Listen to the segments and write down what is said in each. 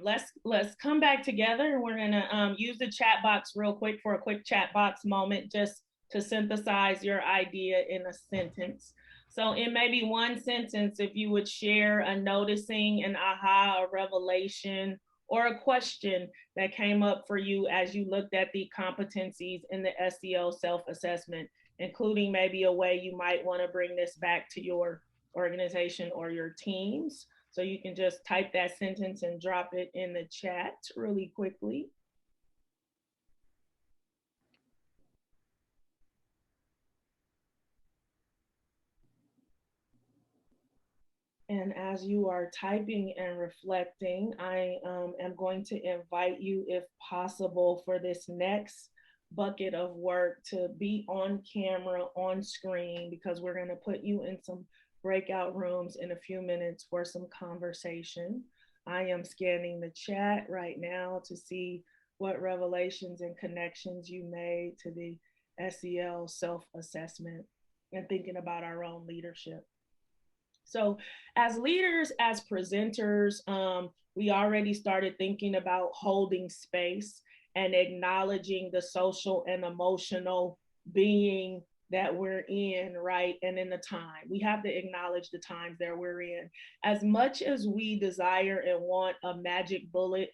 Let's come back together, and we're gonna use the chat box real quick for a quick chat box moment, just to synthesize your idea in a sentence. So in maybe one sentence, if you would share a noticing, an aha, a revelation, or a question that came up for you as you looked at the competencies in the SEL self-assessment, including maybe a way you might want to bring this back to your organization or your teams. So you can just type that sentence and drop it in the chat really quickly. And as you are typing and reflecting, I am going to invite you, if possible, for this next bucket of work to be on camera, on screen, because we're going to put you in some breakout rooms in a few minutes for some conversation. I am scanning the chat right now to see what revelations and connections you made to the SEL self-assessment and thinking about our own leadership. So as leaders, as presenters, we already started thinking about holding space and acknowledging the social and emotional being that we're in, right? And in the time, we have to acknowledge the times that we're in. As much as we desire and want a magic bullet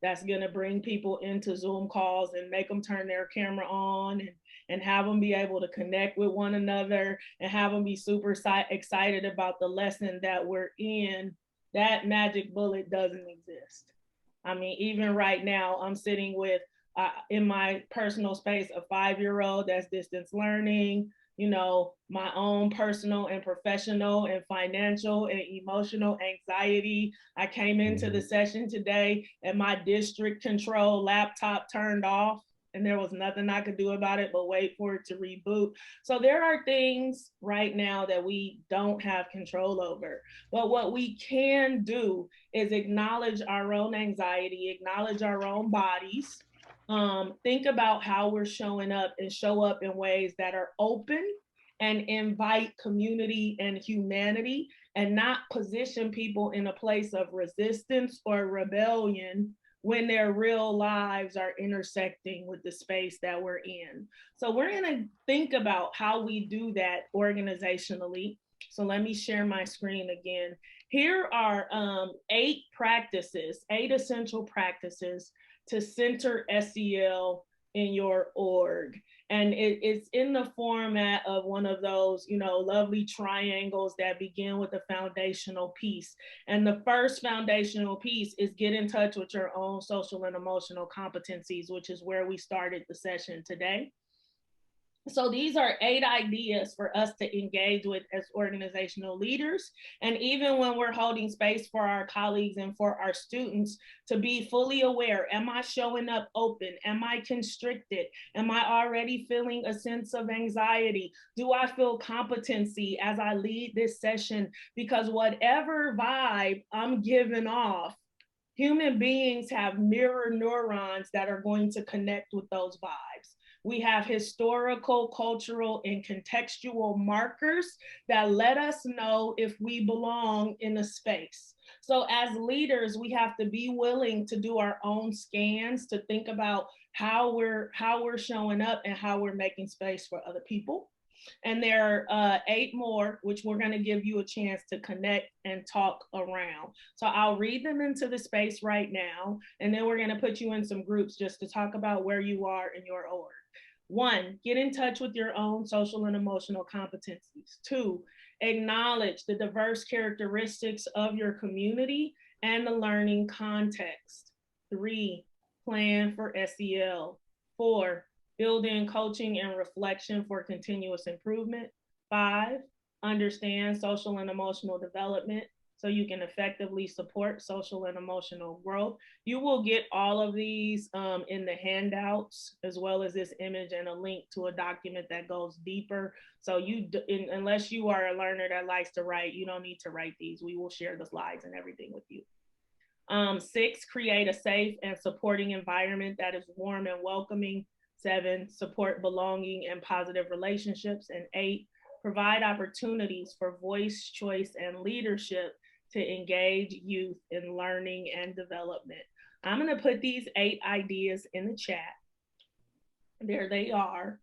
that's going to bring people into Zoom calls and make them turn their camera on and have them be able to connect with one another and have them be super excited about the lesson that we're in, that magic bullet doesn't exist. I mean, even right now, I'm sitting with, in my personal space, a 5-year-old that's distance learning, you know, my own personal and professional and financial and emotional anxiety. I came into the session today and my district control laptop turned off, and there was nothing I could do about it but wait for it to reboot. So there are things right now that we don't have control over. But what we can do is acknowledge our own anxiety, acknowledge our own bodies, think about how we're showing up and show up in ways that are open and invite community and humanity, and not position people in a place of resistance or rebellion when their real lives are intersecting with the space that we're in. So we're going to think about how we do that organizationally. So let me share my screen again. Here are 8 practices, 8 essential practices to center SEL in your org. And it's in the format of one of those, you know, lovely triangles that begin with a foundational piece. And the first foundational piece is get in touch with your own social and emotional competencies, which is where we started the session today. So these are 8 ideas for us to engage with as organizational leaders. And even when we're holding space for our colleagues and for our students, to be fully aware, am I showing up open? Am I constricted? Am I already feeling a sense of anxiety? Do I feel competency as I lead this session? Because whatever vibe I'm giving off, human beings have mirror neurons that are going to connect with those vibes. We have historical, cultural, and contextual markers that let us know if we belong in a space. So as leaders, we have to be willing to do our own scans to think about how we're showing up and how we're making space for other people. And there are 8 more, which we're going to give you a chance to connect and talk around. So I'll read them into the space right now, and then we're going to put you in some groups just to talk about where you are in your org. 1, get in touch with your own social and emotional competencies. 2, acknowledge the diverse characteristics of your community and the learning context. 3, plan for SEL. 4, build in coaching and reflection for continuous improvement. 5, understand social and emotional development so you can effectively support social and emotional growth. You will get all of these in the handouts, as well as this image and a link to a document that goes deeper. So unless you are a learner that likes to write, you don't need to write these. We will share the slides and everything with you. 6, create a safe and supporting environment that is warm and welcoming. 7, support belonging and positive relationships. And 8, provide opportunities for voice, choice, and leadership to engage youth in learning and development. I'm going to put these 8 ideas in the chat. There they are.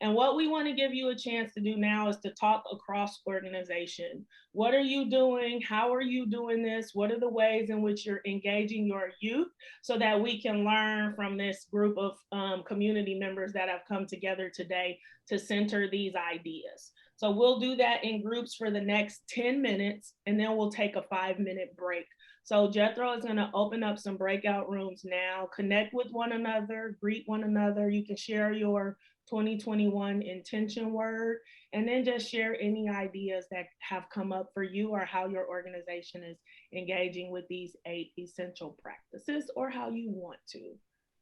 And what we want to give you a chance to do now is to talk across organization. What are you doing? How are you doing this? What are the ways in which you're engaging your youth so that we can learn from this group of community members that have come together today to center these ideas? So we'll do that in groups for the next 10 minutes, and then we'll take a 5-minute break. So Jethro is going to open up some breakout rooms now, connect with one another, greet one another. You can share your 2021 intention word, and then just share any ideas that have come up for you or how your organization is engaging with these 8 essential practices or how you want to.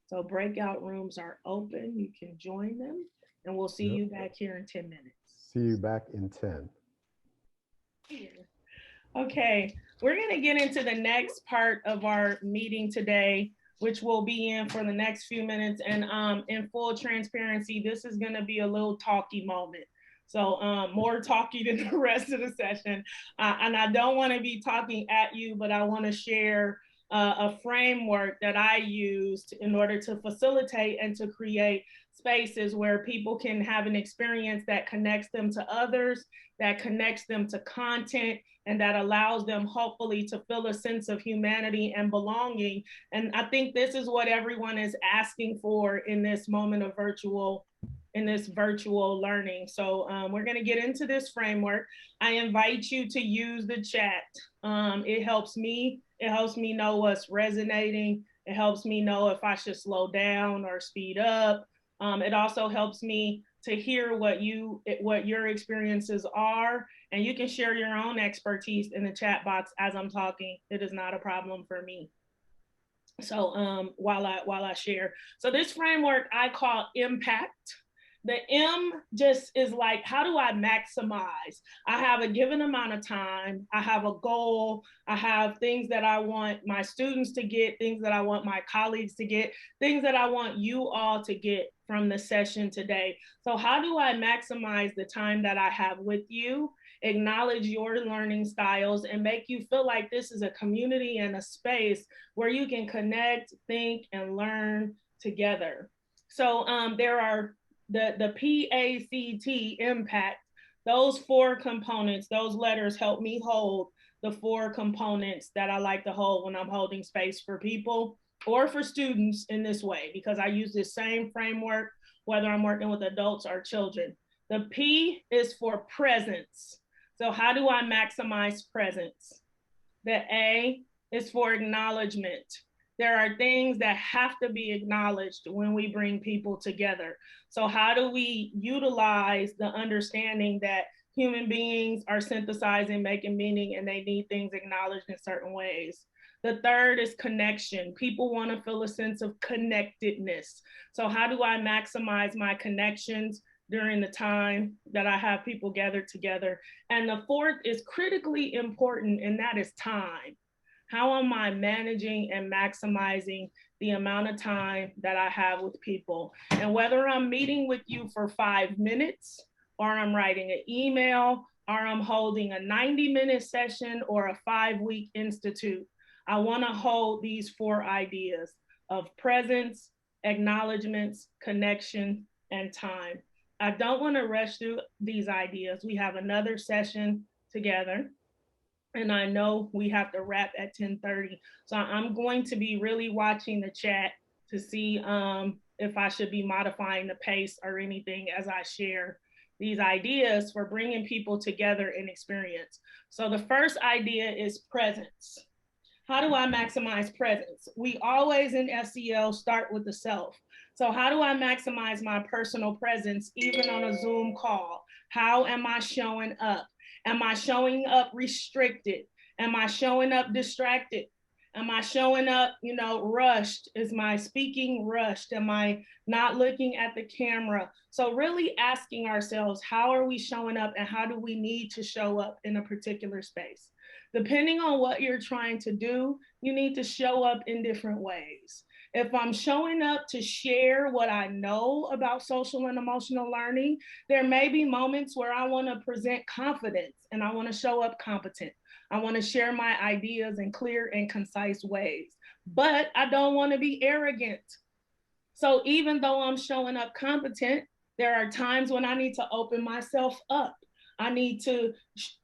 So breakout rooms are open. You can join them, and we'll see you back here in 10 minutes. See you back in 10. Okay, we're going to get into the next part of our meeting today, which we'll be in for the next few minutes. And in full transparency, this is going to be a little talky moment. So more talky than the rest of the session. And I don't want to be talking at you, but I want to share a framework that I used in order to facilitate and to create spaces where people can have an experience that connects them to others, that connects them to content, and that allows them hopefully to feel a sense of humanity and belonging. And I think this is what everyone is asking for in this moment of virtual learning. So we're going to get into this framework. I invite you to use the chat. It helps me know what's resonating. It helps me know if I should slow down or speed up. It also helps me to hear what your experiences are, and you can share your own expertise in the chat box as I'm talking. It is not a problem for me. So while I share, so this framework I call MPACT. The M just is like, how do I maximize? I have a given amount of time. I have a goal. I have things that I want my students to get, things that I want my colleagues to get, things that I want you all to get from the session today. So how do I maximize the time that I have with you, acknowledge your learning styles, and make you feel like this is a community and a space where you can connect, think, and learn together? So there are the PACT impact, those 4 components, those letters help me hold the 4 components that I like to hold when I'm holding space for people or for students in this way, because I use this same framework whether I'm working with adults or children. The P is for presence. So how do I maximize presence? The A is for acknowledgement. There are things that have to be acknowledged when we bring people together. So how do we utilize the understanding that human beings are synthesizing, making meaning, and they need things acknowledged in certain ways? The third is connection. People want to feel a sense of connectedness. So how do I maximize my connections during the time that I have people gathered together? And the fourth is critically important, and that is time. How am I managing and maximizing the amount of time that I have with people? And whether I'm meeting with you for 5 minutes, or I'm writing an email, or I'm holding a 90-minute session or a 5-week institute, I want to hold these 4 ideas of presence, acknowledgements, connection, and time. I don't want to rush through these ideas. We have another session together, and I know we have to wrap at 10:30. So I'm going to be really watching the chat to see if I should be modifying the pace or anything as I share these ideas for bringing people together in experience. So the first idea is presence. How do I maximize presence? We always in SEL start with the self. So how do I maximize my personal presence even on a Zoom call? How am I showing up? Am I showing up restricted? Am I showing up distracted? Am I showing up, rushed? Is my speaking rushed? Am I not looking at the camera? So really asking ourselves, how are we showing up and how do we need to show up in a particular space? Depending on what you're trying to do, you need to show up in different ways. If I'm showing up to share what I know about social and emotional learning, there may be moments where I want to present confidence and I want to show up competent. I want to share my ideas in clear and concise ways, but I don't want to be arrogant. So even though I'm showing up competent, there are times when I need to open myself up. I need to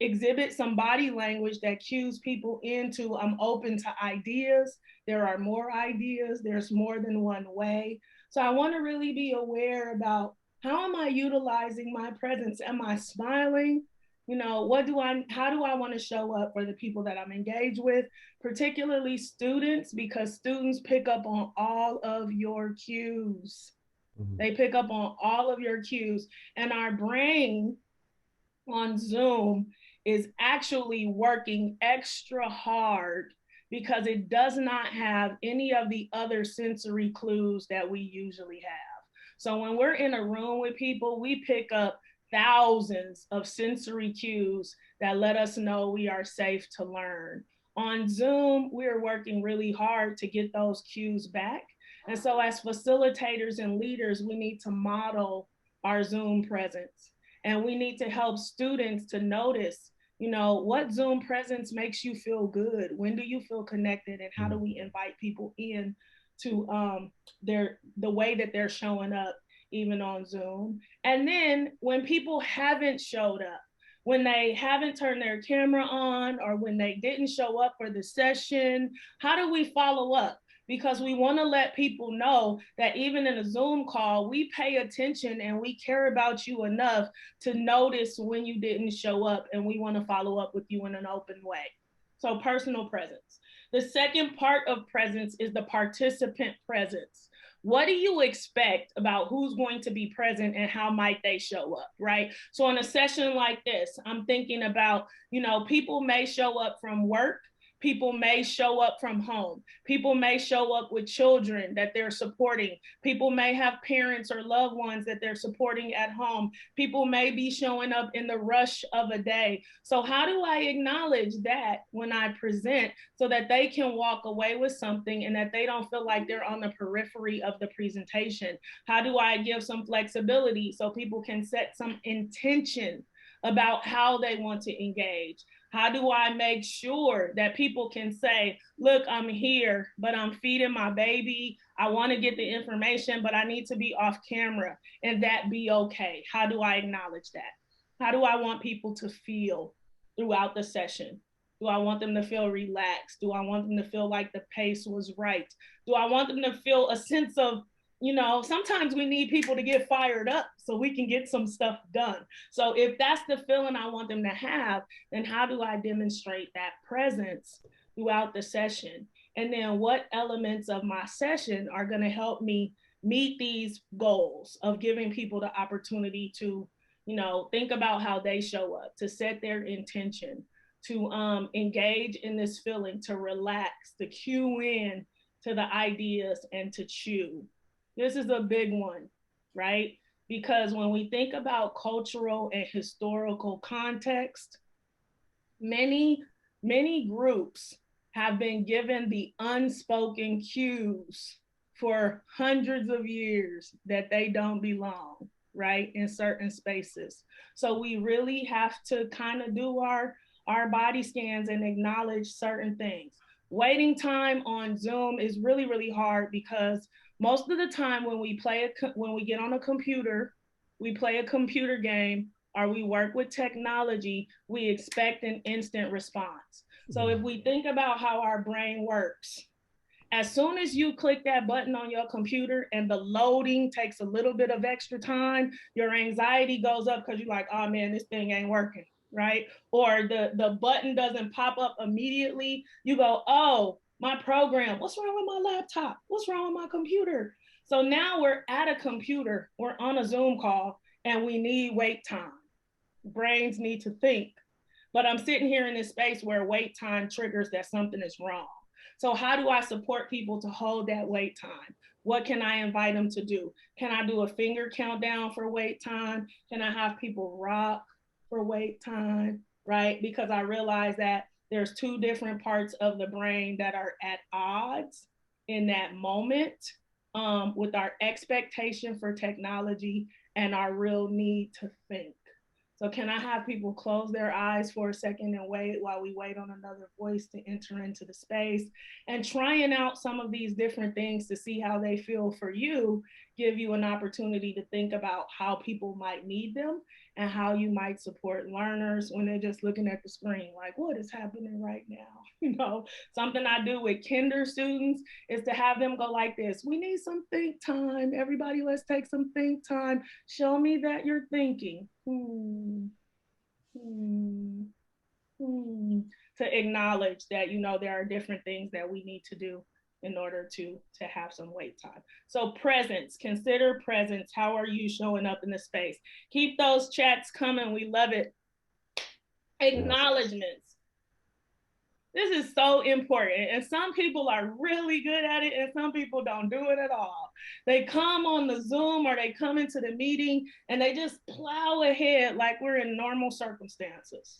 exhibit some body language that cues people into I'm open to ideas. There are more ideas. There's more than one way. So I want to really be aware about how am I utilizing my presence? Am I smiling? How do I want to show up for the people that I'm engaged with, particularly students, because students pick up on all of your cues. Mhm. They pick up on all of your cues. And our brain on Zoom is actually working extra hard because it does not have any of the other sensory clues that we usually have. So when we're in a room with people, we pick up thousands of sensory cues that let us know we are safe to learn. On Zoom, we're working really hard to get those cues back. And so, as facilitators and leaders, we need to model our Zoom presence, and we need to help students to notice, what Zoom presence makes you feel good. When do you feel connected, and how do Mhm. we invite people in to the way that they're showing up even on Zoom? And then when people haven't showed up, when they haven't turned their camera on, or when they didn't show up for the session, how do we follow up? Because we want to let people know that even in a Zoom call, we pay attention and we care about you enough to notice when you didn't show up, and we want to follow up with you in an open way. So, personal presence. The second part of presence is the participant presence. What do you expect about who's going to be present and how might they show up, right? So, in a session like this, I'm thinking about, people may show up from work. People may show up from home. People may show up with children that they're supporting. People may have parents or loved ones that they're supporting at home. People may be showing up in the rush of a day. So, how do I acknowledge that when I present so that they can walk away with something and that they don't feel like they're on the periphery of the presentation? How do I give some flexibility so people can set some intention about how they want to engage? How do I make sure that people can say, look, I'm here, but I'm feeding my baby. I want to get the information, but I need to be off camera, and that be okay? How do I acknowledge that? How do I want people to feel throughout the session? Do I want them to feel relaxed? Do I want them to feel like the pace was right? Do I want them to feel a sense of, sometimes we need people to get fired up so we can get some stuff done. So if that's the feeling I want them to have, then how do I demonstrate that presence throughout the session? And then what elements of my session are going to help me meet these goals of giving people the opportunity to, think about how they show up, to set their intention, to engage in this feeling, to relax, to cue in to the ideas, and to chew. This is a big one, right? Because when we think about cultural and historical context, many, many groups have been given the unspoken cues for hundreds of years that they don't belong, right, in certain spaces. So we really have to kind of do our body scans and acknowledge certain things. Waiting time on Zoom is really, really hard because most of the time when we get on a computer, we play a computer game or we work with technology, we expect an instant response. So if we think about how our brain works, as soon as you click that button on your computer and the loading takes a little bit of extra time, your anxiety goes up because you're like, oh man, this thing ain't working, right? Or the button doesn't pop up immediately. You go, oh, my program, what's wrong with my laptop? What's wrong with my computer? So now we're at a computer, we're on a Zoom call, and we need wait time. Brains need to think. But I'm sitting here in this space where wait time triggers that something is wrong. So, how do I support people to hold that wait time? What can I invite them to do? Can I do a finger countdown for wait time? Can I have people rock for wait time? Right? Because I realize that there's two different parts of the brain that are at odds. in that moment with our expectation for technology and our real need to think. So can I have people close their eyes for a second and wait while we wait on another voice to enter into the space, and trying out some of these different things to see how they feel for you, give you an opportunity to think about how people might need them and how you might support learners when they're just looking at the screen, like what is happening right now? You know, something I do with kinder students is to have them go like this: we need some think time. Everybody, let's take some think time. Show me that you're thinking. Hmm, hmm. To acknowledge that, you know, there are different things that we need to do in order to have some wait time. So presence, consider presence. How are you showing up in the space? Keep those chats coming. We love it. Yes. Acknowledgements. This is so important. And some people are really good at it and some people don't do it at all. They come on the Zoom or they come into the meeting and they just plow ahead like we're in normal circumstances.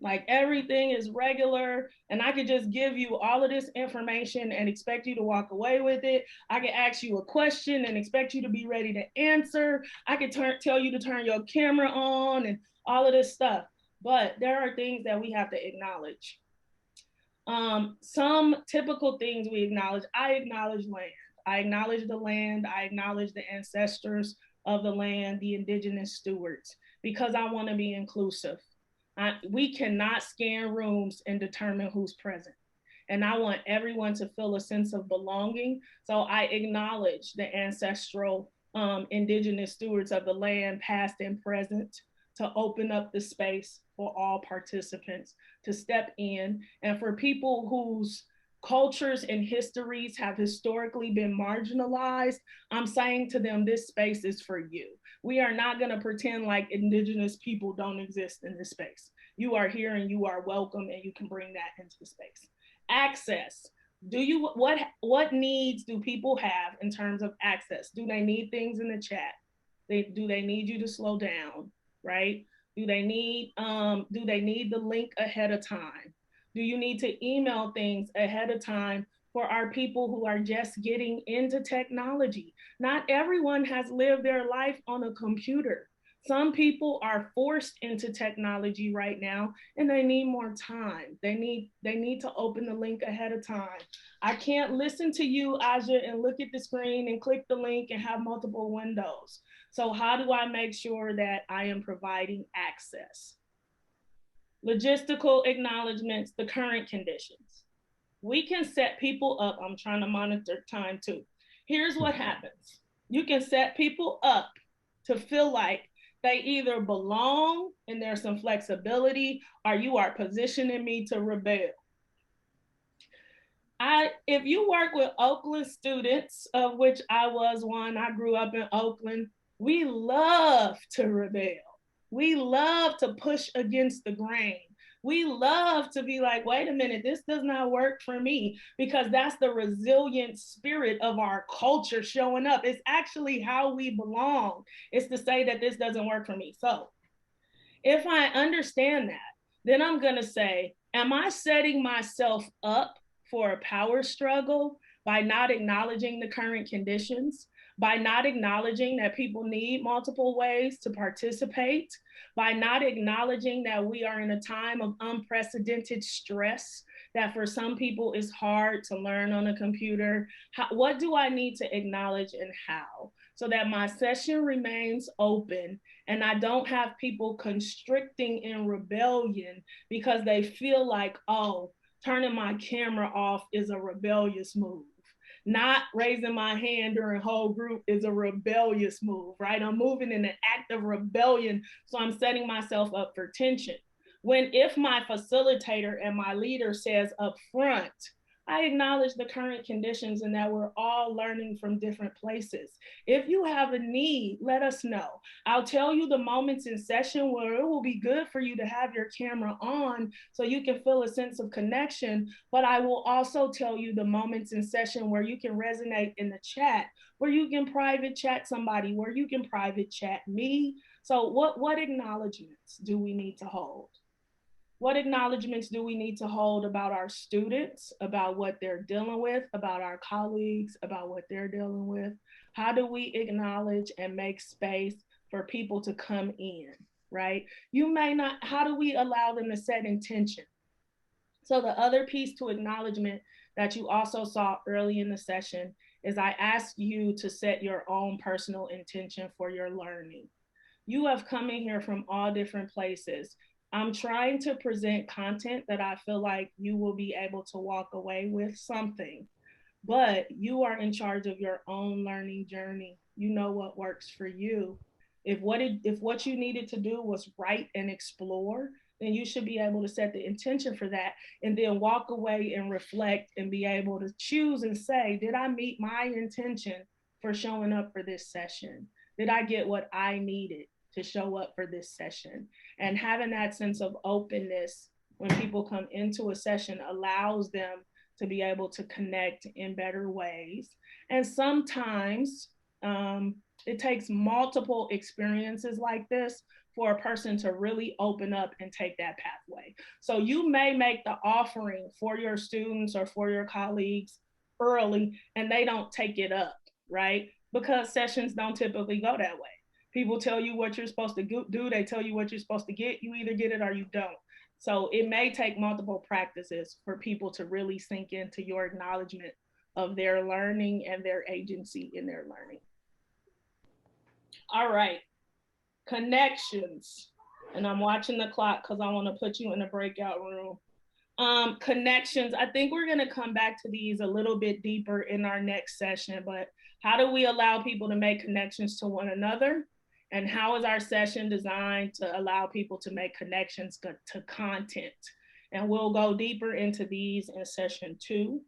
Like everything is regular, and I could just give you all of this information and expect you to walk away with it. I could ask you a question and expect you to be ready to answer. I could tell you to turn your camera on and all of this stuff. But there are things that we have to acknowledge. Some typical things we acknowledge. I acknowledge land. I acknowledge the land. I acknowledge the ancestors of the land, the indigenous stewards, because I want to be inclusive. We cannot scan rooms and determine who's present. And I want everyone to feel a sense of belonging. So I acknowledge the ancestral indigenous stewards of the land, past and present, to open up the space for all participants to step in. And for people whose cultures and histories have historically been marginalized, I'm saying to them, this space is for you. We are not going to pretend like indigenous people don't exist in this space. You are here and you are welcome, and you can bring that into the space. Access. What needs do people have in terms of access? Do they need things in the chat? Do they need you to slow down, right? Do they need the link ahead of time? Do you need to email things ahead of time for our people who are just getting into technology? Not everyone has lived their life on a computer. Some people are forced into technology right now and they need more time. They need to open the link ahead of time. I can't listen to you, Aija, and look at the screen and click the link and have multiple windows. So how do I make sure that I am providing access? Logistical acknowledgments, the current conditions. We can set people up. I'm trying to monitor time too. Here's what happens. You can set people up to feel like they either belong and there's some flexibility, or you are positioning me to rebel. If you work with Oakland students, of which I was one, I grew up in Oakland, we love to rebel. We love to push against the grain. We love to be like, wait a minute, this does not work for me, because that's the resilient spirit of our culture showing up. It's actually how we belong. It's to say that this doesn't work for me. So if I understand that, then I'm going to say, am I setting myself up for a power struggle by not acknowledging the current conditions, by not acknowledging that people need multiple ways to participate, by not acknowledging that we are in a time of unprecedented stress, that for some people it's hard to learn on a computer? What do I need to acknowledge and how? So that my session remains open and I don't have people constricting in rebellion because they feel like, oh, turning my camera off is a rebellious move. Not raising my hand during whole group is a rebellious move, right? I'm moving in an act of rebellion, so I'm setting myself up for tension. When if my facilitator and my leader says up front, I acknowledge the current conditions and that we're all learning from different places. If you have a need, let us know. I'll tell you the moments in session where it will be good for you to have your camera on so you can feel a sense of connection, but I will also tell you the moments in session where you can resonate in the chat, where you can private chat somebody, where you can private chat me. So what acknowledgements do we need to hold? What acknowledgments do we need to hold about our students, about what they're dealing with, about our colleagues, about what they're dealing with? How do we acknowledge and make space for people to come in, right? You may not, how do we allow them to set intention? So the other piece to acknowledgement that you also saw early in the session is I asked you to set your own personal intention for your learning. You have come in here from all different places. I'm trying to present content that I feel like you will be able to walk away with something, but you are in charge of your own learning journey. You know what works for you. If what you needed to do was write and explore, then you should be able to set the intention for that and then walk away and reflect and be able to choose and say, did I meet my intention for showing up for this session? Did I get what I needed to show up for this session? And having that sense of openness when people come into a session allows them to be able to connect in better ways. And sometimes it takes multiple experiences like this for a person to really open up and take that pathway. So you may make the offering for your students or for your colleagues early and they don't take it up, right? Because sessions don't typically go that way. People tell you what you're supposed to do, they tell you what you're supposed to get, you either get it or you don't. So it may take multiple practices for people to really sink into your acknowledgement of their learning and their agency in their learning. All right, connections. And I'm watching the clock because I want to put you in a breakout room. Connections, I think we're going to come back to these a little bit deeper in our next session, but how do we allow people to make connections to one another? And how is our session designed to allow people to make connections to content? And we'll go deeper into these in session 2.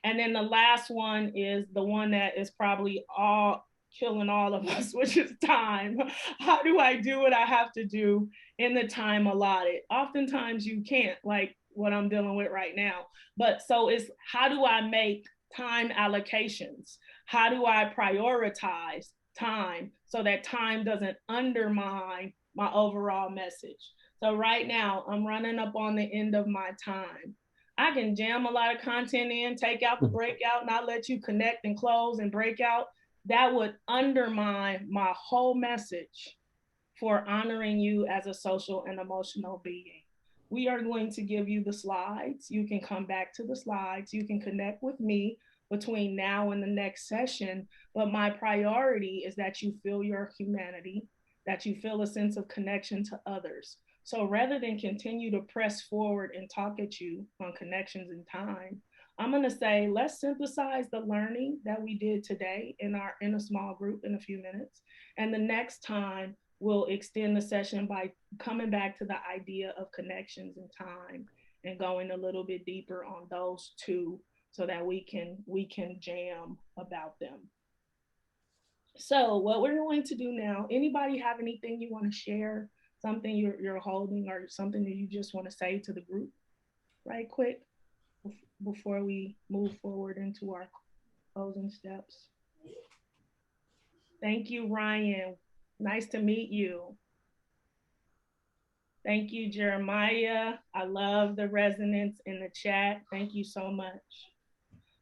And then the last one is the one that is probably all killing all of us, which is time. How do I do what I have to do in the time allotted? Oftentimes you can't, like what I'm dealing with right now. But so it's how do I make time allocations? How do I prioritize time so that time doesn't undermine my overall message? So right now I'm running up on the end of my time. I can jam a lot of content in, take out the breakout, not let you connect and close and break out. That would undermine my whole message for honoring you as a social and emotional being. We are going to give you the slides. You can come back to the slides. You can connect with me between now and the next session. But my priority is that you feel your humanity, that you feel a sense of connection to others. So rather than continue to press forward and talk at you on connections and time, I'm going to say, let's synthesize the learning that we did today in a small group in a few minutes. And the next time we'll extend the session by coming back to the idea of connections and time and going a little bit deeper on those two so that we can jam about them. So what we're going to do now, anybody have anything you want to share, something you're holding or something that you just want to say to the group right quick before we move forward into our closing steps? Thank you, Ryan. Nice to meet you. Thank you, Jeremiah. I love the resonance in the chat. Thank you so much.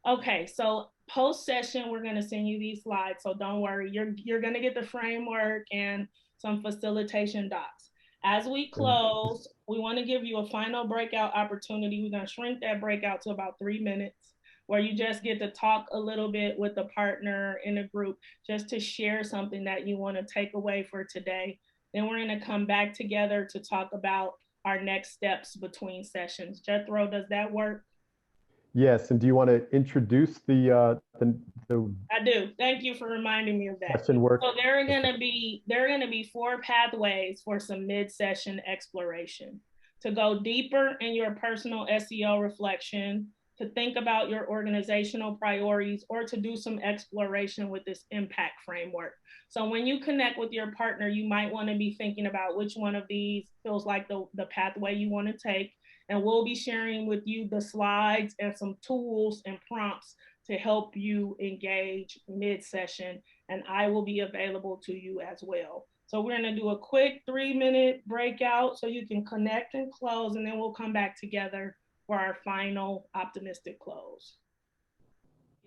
Okay, so post session, we're going to send you these slides. So don't worry, you're going to get the framework and some facilitation docs. As we close, we want to give you a final breakout opportunity. We're going to shrink that breakout to about 3 minutes where you just get to talk a little bit with a partner in a group just to share something that you want to take away for today. Then we're going to come back together to talk about our next steps between sessions. Jethro, does that work? Yes, and do you want to introduce the I do. Thank you for reminding me of that. Session work. So there are going to be 4 pathways for some mid-session exploration. To go deeper in your personal SEL reflection, to think about your organizational priorities, or to do some exploration with this MPACT framework. So when you connect with your partner, you might want to be thinking about which one of these feels like the pathway you want to take. And we'll be sharing with you the slides and some tools and prompts to help you engage mid-session, and I will be available to you as well. So we're going to do a quick 3-minute breakout so you can connect and close, and then we'll come back together for our final optimistic close.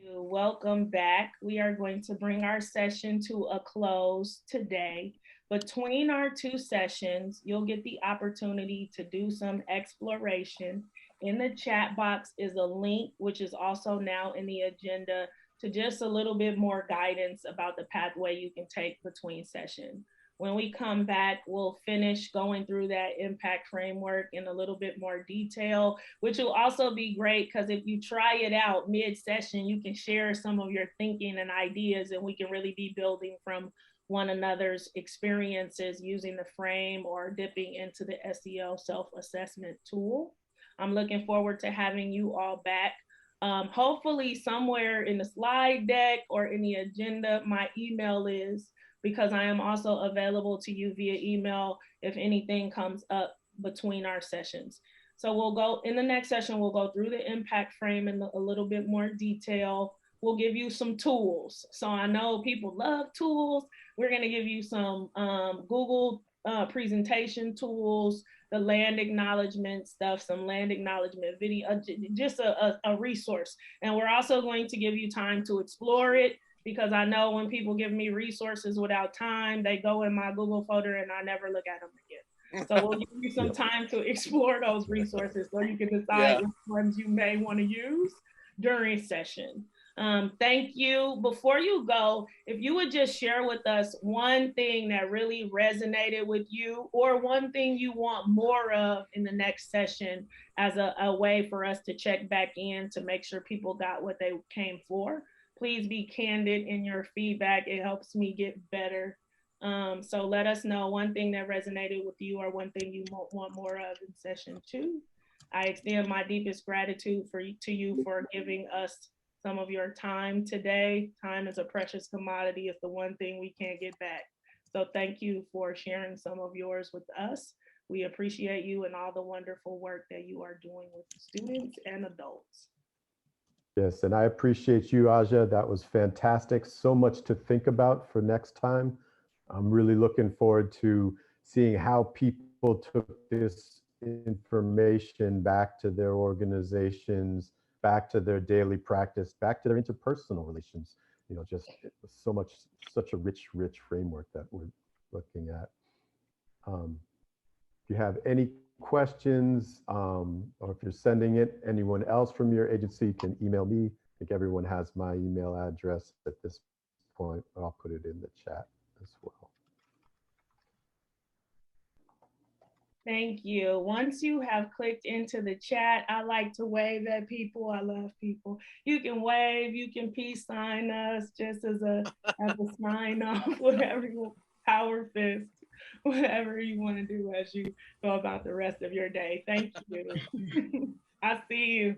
Welcome back. We are going to bring our session to a close today. Between our two sessions, you'll get the opportunity to do some exploration. In the chat box is a link, which is also now in the agenda, to just a little bit more guidance about the pathway you can take between sessions. When we come back, we'll finish going through that impact framework in a little bit more detail, which will also be great because if you try it out mid-session, you can share some of your thinking and ideas, and we can really be building from one another's experiences using the frame or dipping into the SEL self-assessment tool. I'm looking forward to having you all back. Hopefully somewhere in the slide deck or in the agenda, my email is, because I am also available to you via email if anything comes up between our sessions. So we'll go, in the next session, we'll go through the impact frame in a little bit more detail. We'll give you some tools. So I know people love tools. We're gonna give you some Google presentation tools, the land acknowledgement stuff, some land acknowledgement video, just a resource. And we're also going to give you time to explore it, because I know when people give me resources without time, they go in my Google folder and I never look at them again. So we'll give you some time to explore those resources so you can decide which ones you may want to use during session. Thank you. Before you go, if you would just share with us one thing that really resonated with you, or one thing you want more of in the next session as a way for us to check back in to make sure people got what they came for. Please be candid in your feedback. It helps me get better. So let us know one thing that resonated with you or one thing you want more of in session 2. I extend my deepest gratitude to you for giving us some of your time today. Time is a precious commodity. It's the one thing we can't get back. So thank you for sharing some of yours with us. We appreciate you and all the wonderful work that you are doing with students and adults. Yes, and I appreciate you, Aija. That was fantastic. So much to think about for next time. I'm really looking forward to seeing how people took this information back to their organizations, back to their daily practice, back to their interpersonal relations. You know, just so much, such a rich framework that we're looking at. If you have any questions, or if you're sending it, anyone else from your agency can email me. I think everyone has my email address at this point, but I'll put it in the chat as well. Thank you. Once you have clicked into the chat, I like to wave at people. I love people. You can wave, you can peace sign us just as a sign off, whatever you power fist, whatever you want to do as you go about the rest of your day. Thank you. I see you.